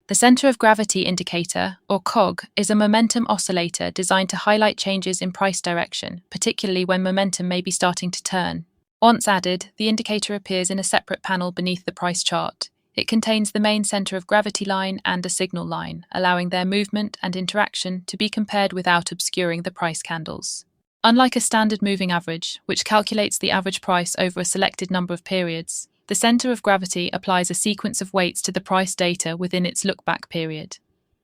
The center of gravity indicator, or COG, is a momentum oscillator designed to highlight changes in price direction, particularly when momentum may be starting to turn. Once added, the indicator appears in a separate panel beneath the price chart. It contains the main center of gravity line and a signal line, allowing their movement and interaction to be compared without obscuring the price candles. Unlike a standard moving average, which calculates the average price over a selected number of periods, the center of gravity applies a sequence of weights to the price data within its look-back period.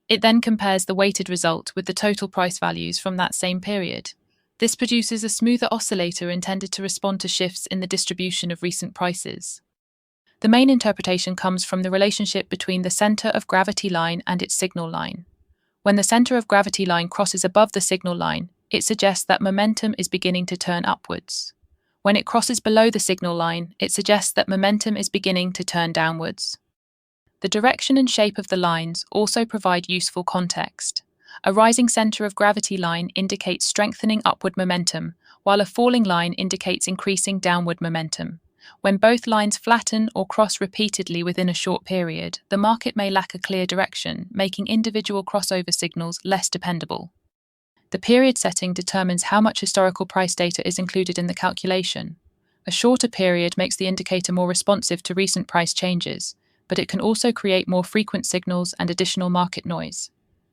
It then compares the weighted result with the total price values from that same period. This produces a smoother oscillator intended to respond to shifts in the distribution of recent prices. The main interpretation comes from the relationship between the center of gravity line and its signal line. When the center of gravity line crosses above the signal line, it suggests that momentum is beginning to turn upwards. When it crosses below the signal line, it suggests that momentum is beginning to turn downwards. The direction and shape of the lines also provide useful context. A rising center of gravity line indicates strengthening upward momentum, while a falling line indicates increasing downward momentum. When both lines flatten or cross repeatedly within a short period, the market may lack a clear direction, making individual crossover signals less dependable. The period setting determines how much historical price data is included in the calculation. A shorter period makes the indicator more responsive to recent price changes, but it can also create more frequent signals and additional market noise.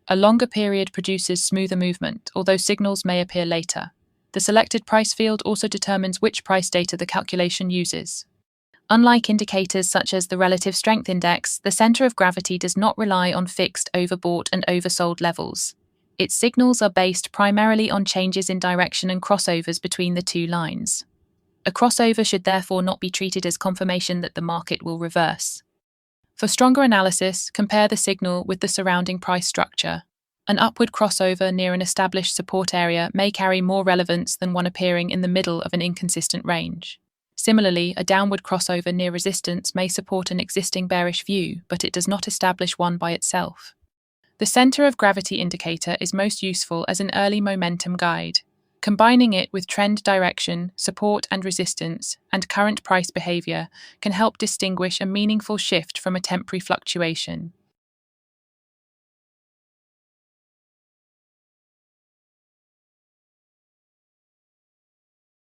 A longer period produces smoother movement, although signals may appear later. The selected price field also determines which price data the calculation uses. Unlike indicators such as the relative strength index, the center of gravity does not rely on fixed overbought and oversold levels. Its signals are based primarily on changes in direction and crossovers between the two lines. A crossover should therefore not be treated as confirmation that the market will reverse. For stronger analysis, compare the signal with the surrounding price structure. An upward crossover near an established support area may carry more relevance than one appearing in the middle of an inconsistent range. Similarly, a downward crossover near resistance may support an existing bearish view, but it does not establish one by itself. The center of gravity indicator is most useful as an early momentum guide. Combining it with trend direction, support and resistance, and current price behavior can help distinguish a meaningful shift from a temporary fluctuation.